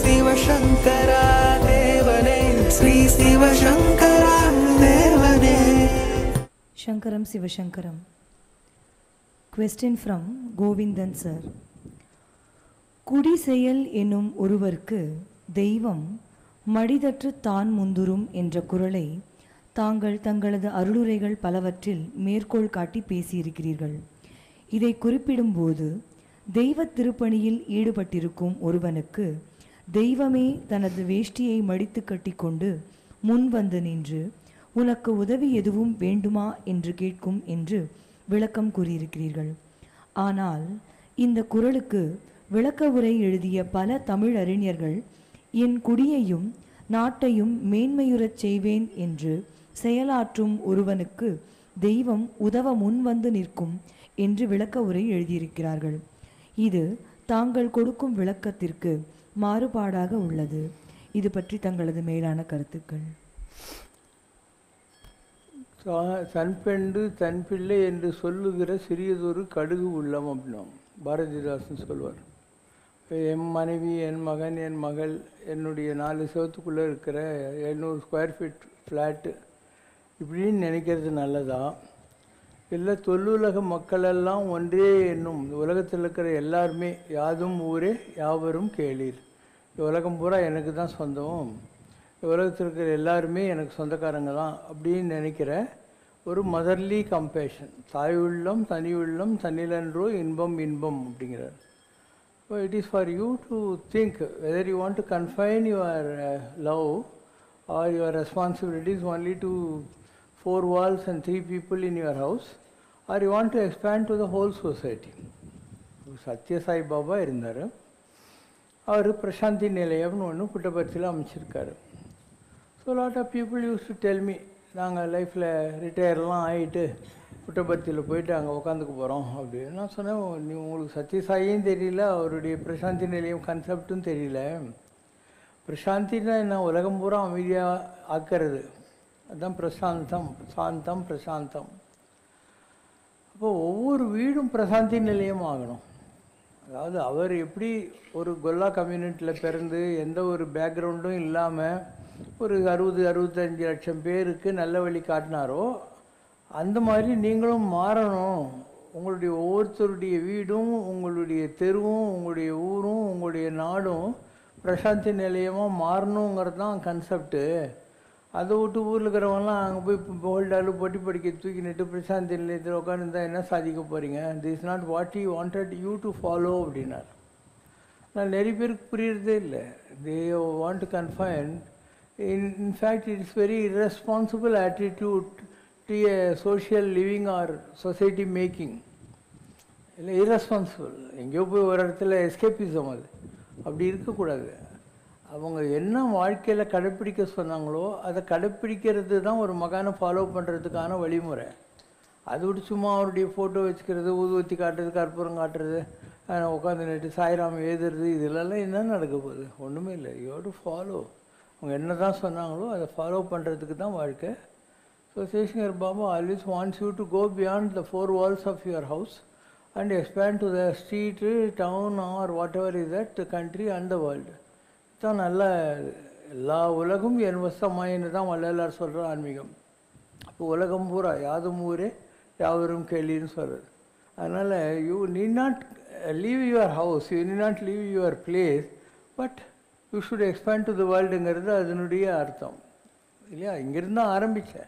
சிவசங்கரா தேவனே ஸ்ரீ சிவசங்கரா தேவனே. Shankaram Sivashankaram. Question from Govindan sir. குடி செயல் என்னும் ஒருவருக்கு தெய்வம் மடிதற்று தான் முந்துரும் என்ற குறளை தாங்கள் தங்களது அருளுரைகள் பலவற்றில் மேற்கோள் காட்டி பேசியிருக்கிறீர்கள். இதை குறிப்பிடும்போது தெய்வ திருப்பணியில் ஈடுபட்டிருக்கும் ஒருவனுக்கு தெய்வமே தனது வேஷ்டியை மடித்து கட்டி கொண்டு முன் வந்து நின்று உனக்கு உதவி எதுவும் வேண்டுமா என்று கேட்கும் என்று விளக்கம் கூறியிருக்கிறீர்கள். ஆனால் இந்த குறளுக்கு விளக்க உரை எழுதிய பல தமிழ் அறிஞர்கள் என் குடியையும் நாட்டையும் மேன்மையுறச் செய்வேன் என்று செயலாற்றும் ஒருவனுக்கு தெய்வம் உதவ முன் வந்து நிற்கும் என்று விளக்க உரை எழுதியிருக்கிறார்கள். இது தாங்கள் கொடுக்கும் விளக்கத்திற்கு மாறுபாடாக உள்ளது. இது பற்றி தங்களது மேலான கருத்துக்கள். தன் பெண்டு தன் பிள்ளை என்று சொல்லுகிற சிறியதொரு கடுகு உள்ளம் அப்படின்னா பாரதிதாசன் சொல்வார். என் மனைவி, என் மகன், என் மகள், என்னுடைய 4 செவத்துக்குள்ளே இருக்கிற 700 ஸ்கொயர் ஃபீட் ஃப்ளாட்டு இப்படின்னு நினைக்கிறது நல்லதா, இல்லை தொல்லுலக மக்களெல்லாம் ஒன்றே என்னும் உலகத்தில் இருக்கிற எல்லாருமே யாதும் ஊரே யாவரும் கேளீர், இந்த உலகம் பூரா எனக்கு தான் சொந்தம், உலகத்தில் இருக்கிற எல்லாருமே எனக்கு சொந்தக்காரங்க தான் அப்படின்னு நினைக்கிற ஒரு மதர்லி கம்பேஷன், தாய் உள்ளம் தனி உள்ளம் தன்னிலன்றோ இன்பம் இன்பம் அப்படிங்கிறார். So it is for you to think whether you want to confine your love or your responsibilities only to 4 walls and 3 people in your house, or you want to expand to the whole society. Satya Sai Baba இருந்தார். அவர் பிரசாந்தி நிலையம்னு ஒன்று புட்டபர்த்தியில் அமைச்சிருக்காரு. So lot of people use to tell me, நாங்கள் லைஃப்பில் ரிட்டையர்லாம் ஆகிட்டு புட்டபர்த்தியில் போயிட்டு அங்கே உட்காந்துக்க போகிறோம் அப்படின்னு. நான் சொன்னேன், நீ உங்களுக்கு சத்யசாயும் தெரியல, அவருடைய பிரசாந்தி நிலையம் கான்செப்டும் தெரியல. பிரசாந்தின்னா என்ன, உலகம் பூரா அமைதியாக ஆக்கிறது, அதுதான் பிரசாந்தம், சாந்தம் பிரசாந்தம். அப்போ ஒவ்வொரு வீடும் பிரசாந்தி நிலையம் ஆகணும். அதாவது அவர் எப்படி ஒரு கொல்லா கம்யூனிட்டியில் பிறந்து எந்த ஒரு பேக்ரவுண்டும் இல்லாமல் ஒரு 60-65 லட்சம் பேருக்கு நல்ல வழி காட்டினாரோ அந்த மாதிரி நீங்களும் மாறணும். உங்களுடைய ஒவ்வொருத்தருடைய வீடும், உங்களுடைய தெருவும், உங்களுடைய ஊரும், உங்களுடைய நாடும் பிரசாந்தி நிலையமாக மாறணுங்கிறது தான் கன்செப்டு. அதை விட்டு ஊரில் இருக்கிறவங்களாம் அங்கே போய் போல்டாலு பொட்டி படிக்க தூக்கி நிட்டு பிரசாந்தி நிலையத்தில் உட்காந்துருந்தா என்ன சாதிக்க போகிறீங்க, this is not what you wanted you to follow அப்படின்னார். நான் நிறைய பேருக்கு புரியறதே இல்லை. They want to confine. In fact, it is very irresponsible attitude to a social living or society making. இல்லை irresponsible. எங்கேயோ போய் ஒரு இடத்துல எஸ்கேப்பிசம், அது அப்படி இருக்கக்கூடாது. அவங்க என்ன வாழ்க்கையில் கடைப்பிடிக்க சொன்னாங்களோ அதை கடைப்பிடிக்கிறது தான் ஒரு மகானை ஃபாலோ பண்ணுறதுக்கான வழிமுறை. அது விட்டு சும்மா அவருடைய ஃபோட்டோ வச்சுக்கிறது, ஊதுவத்தி காட்டுறது, கற்பூரம் காட்டுறது, உட்காந்து நட்டு சாய்ராம் எழுதுறது, இதெல்லாம் என்ன நடக்க போகுது? ஒன்றுமே இல்லை. You have to follow. அவங்க என்ன தான் சொன்னாங்களோ அதை ஃபாலோ பண்ணுறதுக்கு தான் வாழ்க்கை. So Seshankar Baba always wants you to go beyond the 4 walls of your house and expand to the street, town or whatever is that country and the world. இதுதான் நல்ல எல்லா உலகம் என் வசமாயின்னு தான் வள்ளலார் சொல்கிற ஆன்மீகம். அப்போ உலகம் பூரா யாதும் ஊரே யாவரும் கேள்வின்னு சொல்கிறது. அதனால் you need not leave your house, you need not leave your place, but you should expand to the வேர்ல்டுங்கிறது அதனுடைய அர்த்தம் இல்லையா? இங்கிருந்து தான் ஆரம்பித்தேன்.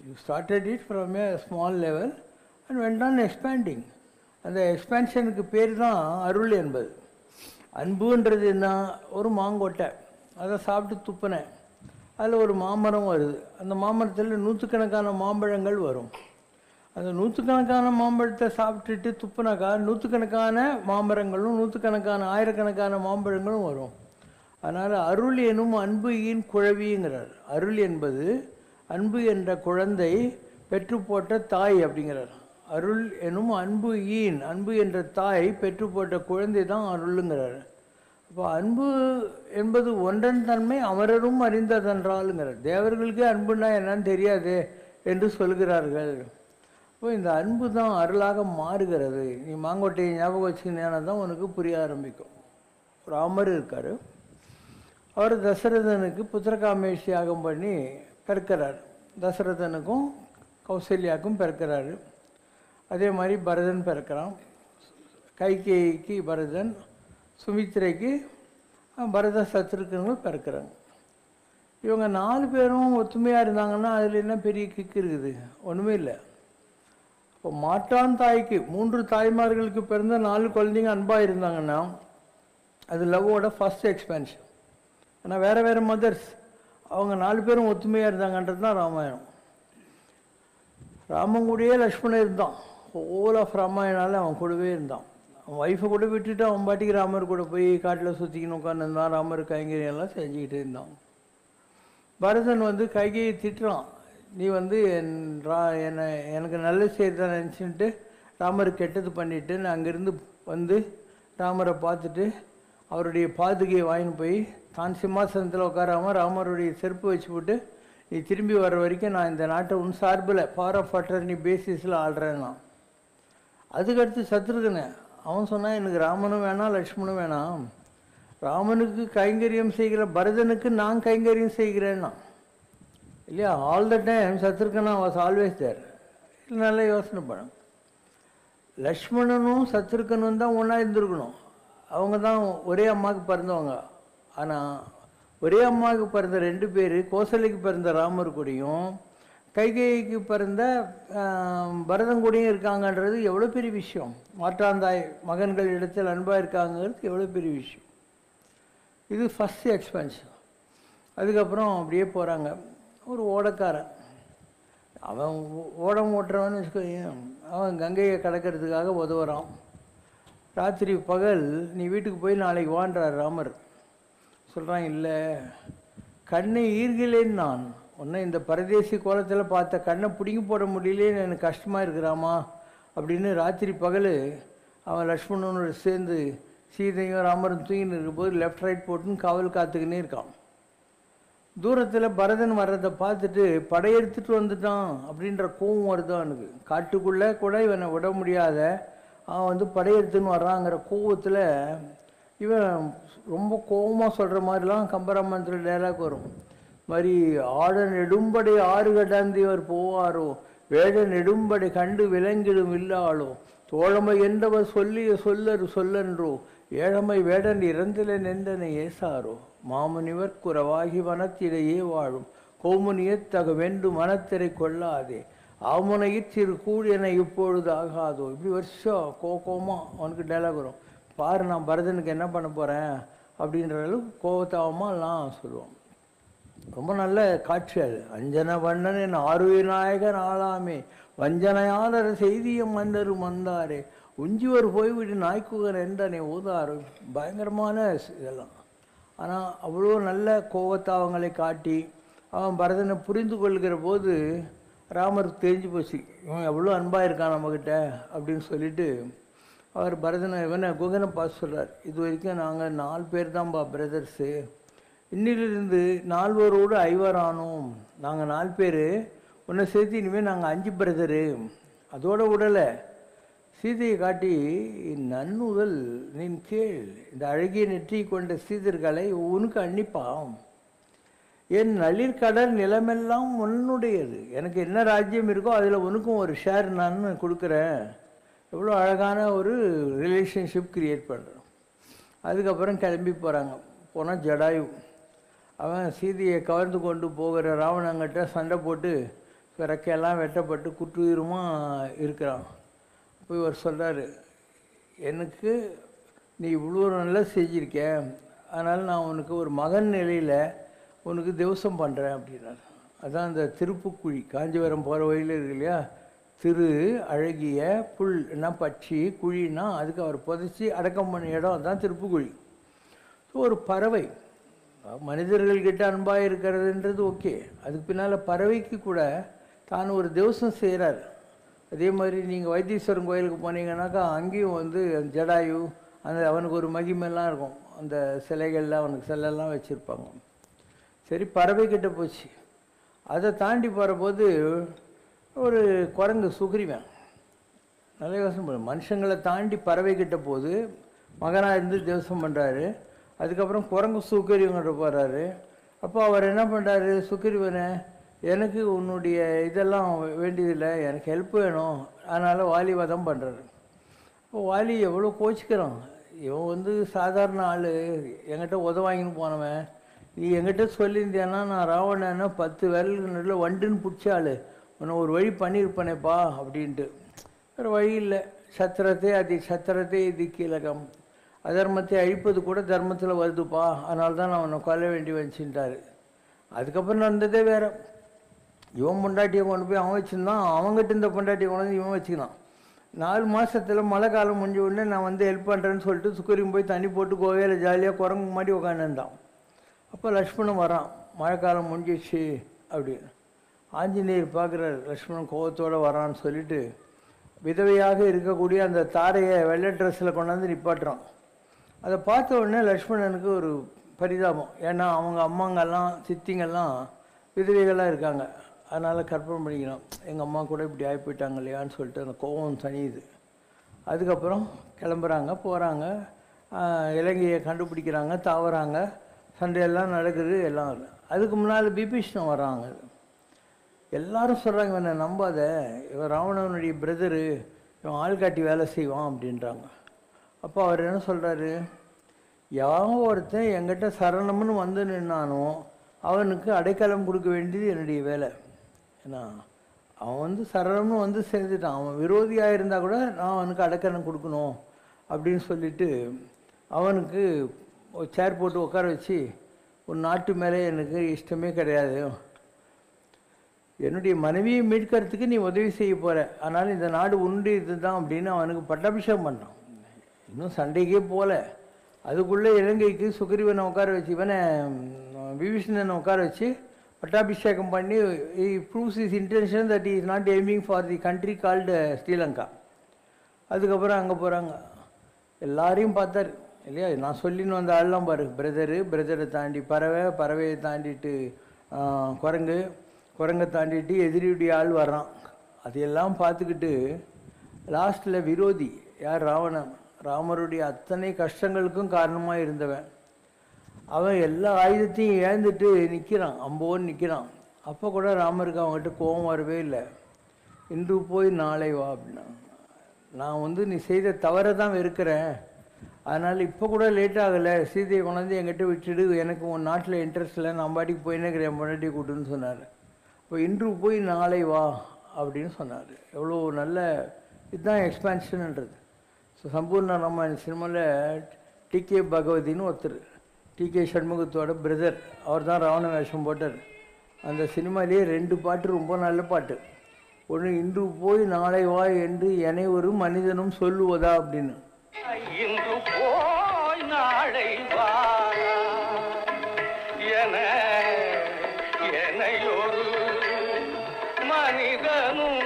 You started it from a small level and went on expanding. அந்த எக்ஸ்பேன்ஷனுக்கு பேர் தான் அருள் என்பது. அன்புன்றது என்ன, ஒரு மாங்கொட்டை அதை சாப்பிட்டு துப்புனேன், அதில் ஒரு மாமரம் வருது, அந்த மாமரத்தில் 100கணக்கான மாம்பழங்கள் வரும். அந்த 100கணக்கான மாம்பழத்தை சாப்பிட்டுட்டு துப்புனாக்கா 100கணக்கான மாமரங்களும் 100கணக்கான ஆயிரக்கணக்கான மாம்பழங்களும் வரும். அதனால் அருள் எனும் அன்பு ஈன் குழவிங்கிறார். அருள் என்பது அன்பு என்ற குழந்தை பெற்று போட்ட தாய் அப்படிங்கிறார். அருள் எனும் அன்பு ஈன், அன்பு என்ற தாய் பெற்று போட்ட குழந்தை தான் அருளுங்கிறார். அப்போ அன்பு என்பது ஒன்றன் தன்மை அமரரும் அறிந்ததென்றாலுங்கிறார். தேவர்களுக்கே அன்புன்னா என்னன்னு தெரியாது என்று சொல்கிறார்கள். இப்போ இந்த அன்பு தான் அருளாக மாறுகிறது. நீ மாங்கொட்டையை ஞாபகம் வச்சுக்கினா தான் உனக்கு புரிய ஆரம்பிக்கும். ராமர் இருக்கார், அவர் தசரதனுக்கு புத்திரகாமேஷி யாகம் பண்ணி பிறக்கிறார். தசரதனுக்கும் கௌசல்யாவுக்கும் பிறக்கிறாரு. அதே மாதிரி பரதன் பிறக்கிறான். கைகேயிக்கு பரதன், சுமித்திரைக்கு பரத சத்ருக்கனும் பிறக்கிறாங்க. இவங்க 4 பேரும் ஒத்துமையாக இருந்தாங்கன்னா அதில் என்ன பெரிய கிக்கு இருக்குது? ஒன்றுமே இல்லை. இப்போ மாற்றான் தாய்க்கு 3 தாய்மார்களுக்கு பிறந்த 4 குழந்தைங்க அன்பாக இருந்தாங்கன்னா அது லவ்வோட ஃபஸ்ட் எக்ஸ்பென்ஷன். ஆனால் வேறு வேறு மதர்ஸ், அவங்க 4 பேரும் ஒத்துமையாக இருந்தாங்கன்றது தான் ராமாயணம். ராமன் கூடயே லக்ஷ்மணன் இருந்தான். ஹோல் ஆஃப் ராமாயணால் அவன் கூடவே இருந்தான். அவன் ஒய்ஃபை கூட விட்டுட்டு அவன் பாட்டிக்கு ராமர் கூட போய் காட்டில் சுற்றிக்கணும் உட்காந்துருந்தான். ராமர் கைங்கரியெல்லாம் செஞ்சுக்கிட்டு இருந்தான். பரதன் வந்து கைகையை திட்டுறான், நீ வந்து எனக்கு நல்லது செய்யறத நினச்சின்ட்டு ராமர் கெட்டது பண்ணிவிட்டு அங்கேருந்து வந்து ராமரை பார்த்துட்டு அவருடைய பாதுகையை வாங்கின்னு போய் தான் சிம்மாசனத்தில் உட்காராமல் ராமருடைய செருப்பு வச்சு போட்டு, நீ திரும்பி வர வரைக்கும் நான் இந்த நாட்டை உன் சார்பில் பவர் ஆஃப் அட்டர்னி பேசிஸில் ஆள்றேன்னா. அதுக்கடுத்து சத்ருகனை அவன் சொன்னான், எனக்கு ராமனும் வேணாம் லக்ஷ்மணும் வேணாம், ராமனுக்கு கைங்கரியம் செய்கிற பரதனுக்கு நான் கைங்கரியம் செய்கிறேன்னா. இல்லையா? All the time Shatrughna was always there. இல்லை, நல்லா யோசனை பண்ண. லக்ஷ்மணனும் சத்ருகனும் தான் ஒன்றா இருந்திருக்கணும். அவங்க தான் ஒரே அம்மாவுக்கு பிறந்தவங்க. ஆனால் ஒரே அம்மாவுக்கு பிறந்த 2 பேர், கோசலைக்கு பிறந்த ராமர் கூடயும் கைகேயிக்கு பிறந்த பரதன் கூடயும் இருக்காங்கன்றது எவ்வளோ பெரிய விஷயம். மாற்றாந்தாய் மகன்கள் இடத்தில் அன்பாக இருக்காங்கிறது எவ்வளோ பெரிய விஷயம். இது ஃபஸ்ட்டு எக்ஸ்பென்ஷன். அதுக்கப்புறம் அப்படியே போகிறாங்க. ஒரு ஓடக்காரன், அவன் ஓடம் ஓட்டுறவன்னு வச்சுக்கோங்க, அவன் கங்கையை கடக்கிறதுக்காக உதவுறான். ராத்திரி பகல் நீ வீட்டுக்கு போய் நாளைக்கு வான்றார் ராமர். சொல்கிறான், இல்லை கண்ணை ஈர்கிலேன்னு நான் ஒன்று இந்த பரதேசி கோலத்தில் பார்த்த கண்ணை பிடிங்கி போட முடியலேன்னு எனக்கு கஷ்டமாக இருக்கிறாமா அப்படின்னு ராத்திரி பகல் அவன் லக்ஷ்மணனோடு சேர்ந்து சீதையும் ராமரும் தூங்கின்னு இருக்கும்போது லெஃப்ட் ரைட் போட்டுன்னு காவல் காத்துக்கினே இருக்கான். தூரத்தில் பரதன் வர்றதை பார்த்துட்டு படையெடுத்துட்டு வந்துட்டான் அப்படின்ற கோவம் வருதான் எனக்கு. காட்டுக்குள்ளே கூட இவனை விட முடியாத அவன் வந்து படையெடுத்துன்னு வர்றாங்கிற கோவத்தில் இவன் ரொம்ப கோபமாக சொல்கிற மாதிரிலாம் கம்பராமாயணத்தில் டைலாக் வரும். மாதிரி ஆட நெடும்படை 6 கடாந்தியவர் போவாரோ, வேட நெடும்படை கண்டு விலங்கிடும் இல்லாளோ, தோழமை என்றவர் சொல்லிய சொல்லரு சொல்லன்றோ, ஏழமை வேடன் இறந்தில நெந்தனை ஏசாரோ, மாமுனிவர் குறவாகி வனத்திலேயே வாழும் கோமுனியத்தக வென்று மனத்திரை கொள்ளாதே, ஆமுனையிற் சிறு கூடியனை இப்பொழுது ஆகாதோ. இப்படி வருஷம் கோமா அவனுக்கு டைலாக் வரும். பாரு நான் பரதனுக்கு என்ன பண்ண போகிறேன் அப்படின்ற அளவுக்கு கோவத்தாவமாக எல்லாம் சொல்லுவான். ரொம்ப நல்ல காட்சி அது. அஞ்சன வண்ணன் என் ஆறுவிநாயகன் ஆளாமே, வஞ்சனையாளர் செய்திய மன்னரும் வந்தாரே, உஞ்சிவர் போய்விட்டு நாய்க்குகர் என்றனை ஊதாரு. பயங்கரமான இதெல்லாம். ஆனால் அவ்வளோ நல்ல கோவத்தாவங்களை காட்டி அவன் பரதனை புரிந்து கொள்கிற போது ராமருக்கு தெரிஞ்சு போச்சு, இவன் எவ்வளோ அன்பாக இருக்கான் நம்மக்கிட்ட அப்படின்னு சொல்லிட்டு அவர் பரதனை இவனை குகனை பார்த்து சொல்கிறார், இது வரைக்கும் நாங்கள் 4 பேர் தான்ப்பா பிரதர்ஸு, இன்னிலிருந்து 4வரோடு 5 ஆனோம், நாங்கள் 4 பேர், உன்னை சேர்த்து இனிமேல் நாங்கள் 5 பிரதரு. அதோட விடலை, சீதையை காட்டி நன்னுதல் நின் கேள், இந்த அழகிய நெற்றி கொண்ட சீதர்களை உனக்கு அன்னிப்பாம், என் நளிர்கடல் நிலமெல்லாம் உன்னுடையது, எனக்கு என்ன ராஜ்யம் இருக்கோ அதில் உனக்கும் ஒரு ஷேர் நான் கொடுக்குறேன். எவ்வளோ அழகான ஒரு ரிலேஷன்ஷிப் க்ரியேட் பண்ணுறோம். அதுக்கப்புறம் கிளம்பி போகிறாங்க. போனால் ஜடாயு அவன் சீதையை கவர்ந்து கொண்டு போகிற ராவணங்கிட்ட சண்டை போட்டு ரெக்கையெல்லாம் வெட்டப்பட்டு குற்றுயிருமாக இருக்கிறான். போய் இவர் சொல்கிறாரு, எனக்கு நீ இவ்வளோ நல்லா செஞ்சிருக்க, அதனால் நான் உனக்கு ஒரு மகன் நிலையில் உனக்கு திவசம் பண்ணுறேன் அப்படின்னாரு. அதான் அந்த திருப்புக்குழி, காஞ்சிபுரம் போகிற வழியில் இருக்கு இல்லையா, திரு அழகிய புல்னா பட்சி, குழின்னா அதுக்கு அவர் புதைச்சி அடக்கம் பண்ண இடம், அதுதான் திருப்புக்குழி. ஸோ ஒரு பறவை மனிதர்கள்கிட்ட அன்பாக இருக்கிறதுன்றது ஓகே, அதுக்கு பின்னால் பறவைக்கு கூட தான் ஒரு திவசம் செய்கிறார். அதே மாதிரி நீங்கள் வைத்தீஸ்வரன் கோயிலுக்கு போனீங்கன்னாக்கா அங்கேயும் வந்து ஜடாயு அந்த அவனுக்கு ஒரு மகிமெல்லாம் இருக்கும், அந்த சிலைகள்லாம் அவனுக்கு சிலையெல்லாம் வச்சுருப்பாங்க. சரி, பறவைக்கிட்ட போச்சு. அதை தாண்டி போகிறபோது ஒரு குரங்கு சுக்ரீவன் நல்ல யோசனை பண்ண, மனுஷங்களை தாண்டி பறவைக்கிட்ட போது மகனாக இருந்து திவசம் பண்ணுறாரு. அதுக்கப்புறம் குரங்கு சுக்கிரீவன்கிட்ட போகிறாரு. அப்போ அவர் என்ன பண்ணுறாரு, சுக்கிரீவனை எனக்கு உன்னுடைய இதெல்லாம் வேண்டியதில்லை, எனக்கு ஹெல்ப் வேணும், அதனால் வாலி வதம் பண்ணுறாரு. இப்போ வாலி எவ்வளோ கோச்சிக்கிறான், இவன் வந்து சாதாரண ஆள், என்கிட்ட வாங்கின்னு போனவன், நீ என்கிட்ட சொல்லியிருந்தேன்னா நான் ராவணனை 10 விரலுக்கு நடுவில் வண்டுன்னு பிடிச்ச ஆள், உன்னை ஒரு வழி பண்ணியிருப்பேனேப்பா அப்படின்ட்டு. வேறு வழி இல்லை. சத்திரத்தை இது கீழகம், அதர்மத்தை அழிப்பது கூட தர்மத்தில் வருதுப்பா, அதனால தான் நான் உன்னை கொல்ல வேண்டி வந்துச்சுட்டாரு. அதுக்கப்புறம் நடந்ததே வேறு. இவன் பொண்டாட்டியை கொண்டு போய் அவன் வச்சுருந்தான், அவங்ககிட்ட இந்த பொண்டாட்டியை கொண்டு வந்து இவன் வச்சுக்கினான். 4 மாதத்தில் மழை காலம் முடிஞ்ச உடனே நான் வந்து ஹெல்ப் பண்ணுறேன்னு சொல்லிட்டு சுக்கிரீவன் போய் தண்ணி போட்டு கோவையில் ஜாலியாக குரங்கு மாடி உட்காந்துருந்தான். அப்போ லக்ஷ்மணன் வரான், மழை காலம் முடிஞ்சிச்சு அப்படின்னு. ஆஞ்சநேயர் பார்க்குறாரு, லக்ஷ்மணன் கோவத்தோடு வரான்னு சொல்லிட்டு விதவையாக இருக்கக்கூடிய அந்த தாரையை வெள்ளை ட்ரெஸ்ஸில் கொண்டாந்து நிப்பாட்டுறான். அதை பார்த்த உடனே லக்ஷ்மணனுக்கு ஒரு பரிதாபம், ஏன்னா அவங்க அம்மாங்கெல்லாம் சித்திங்கெல்லாம் விதவைகளாக இருக்காங்க, அதனால் கற்பனை பண்ணிக்கிறான், எங்கள் அம்மா கூட இப்படி ஆகி போயிட்டாங்க இல்லையான்னு சொல்லிட்டு அந்த கோபம் தனியுது. அதுக்கப்புறம் கிளம்புறாங்க, போகிறாங்க, இலங்கையை கண்டுபிடிக்கிறாங்க, தாவறாங்க, சண்டையெல்லாம் நடக்குது எல்லாம். அதுக்கு முன்னால் விபீஷணன் வர்றாங்க. எல்லாரும் சொல்கிறாங்க, இவனை நம்பாத, இவன் ராவணனுடைய பிரதரு, இவன் ஆள்காட்டி வேலை செய்வான் அப்படின்றாங்க. அப்போ அவர் என்ன சொல்கிறாரு, யாவன் ஒருத்தன் என்கிட்ட சரணம்னு வந்து நின்னானோ அவனுக்கு அடைக்கலம் கொடுக்க வேண்டியது என்னுடைய வேலை. ஏன்னா அவன் வந்து சரணம்னு வந்து சேர்ந்துட்டான், அவன் விரோதியாக இருந்தால் கூட நான் அவனுக்கு அடைக்கலம் கொடுக்கணும் அப்படின்னு சொல்லிட்டு அவனுக்கு ஒரு சேர் போட்டு உட்கார வச்சு, ஒரு நாட்டு மேலே எனக்கு இஷ்டமே கிடையாது, என்னுடைய மனைவியை மீட்கிறதுக்கு நீ உதவி செய்ய போகிற, அதனால் இந்த நாடு உண்டு இதுதான் அப்படின்னு அவனுக்கு பட்டாபிஷேகம் பண்ணான். இன்னும் சண்டைக்கே போகல, அதுக்குள்ளே இலங்கைக்கு சுக்ரீவனை உட்கார வச்சு, இவனை விபீஷணனை உட்கார வச்சு பட்டாபிஷேகம் பண்ணி he proves his intention that he is not aiming for the country called Sri Lanka. அதுக்கப்புறம் அங்கே போகிறாங்க, எல்லாரையும் பார்த்தார் இல்லையா, நான் சொல்லின்னு வந்த ஆள்லாம் பாரு, பிரதரை தாண்டி பறவையை தாண்டிட்டு குரங்கை தாண்டிட்டு எதிரியுடைய ஆள் வர்றான். அதையெல்லாம் பார்த்துக்கிட்டு லாஸ்ட்டில் விரோதி யார், ராவணன், ராமருடைய அத்தனை கஷ்டங்களுக்கும் காரணமாக இருந்தவன், அவன் எல்லா ஆயுதத்தையும் இழந்துட்டு நிற்கிறான், அம்போன்னு நிற்கிறான். அப்போ கூட ராமருக்கு அவங்ககிட்ட கோபம் வரவே இல்லை. இன்று போய் நாளை வா அப்படின்னா, நான் வந்து நீ செய்த தவறை தான் வெறுக்கிறேன், அதனால் இப்போ கூட லேட் ஆகலை, சீதையை கொண்டாந்து என்கிட்ட விட்டுடு, எனக்கு உன் நாட்டில் இன்ட்ரெஸ்ட் இல்லை, நான் பாட்டிக்கு போயின்னு இருக்கிறேன், என் பொண்டாட்டி கூட்டுன்னு சொன்னார். இப்போ இன்று போய் நாளை வா அப்படின்னு சொன்னார். எவ்வளோ நல்ல இதுதான் எக்ஸ்பான்ஷன்ன்றது. ஸோ சம்பூர்ண ராமாயண சினிமாவில் டிகே பகவதின்னு ஒருத்தர், டிகே சண்முகத்தோட பிரதர், அவர் தான் ராவண வேஷம் போட்டார். அந்த சினிமாலேயே 2 பாட்டு ரொம்ப நல்ல பாட்டு. ஒன்று இன்று போய் நாளை வா என்று என்னை ஒரு மனிதனும் சொல்லுவதா அப்படின்னு. இன்று போய் நாளை வா என்னையொரு மனிதனும்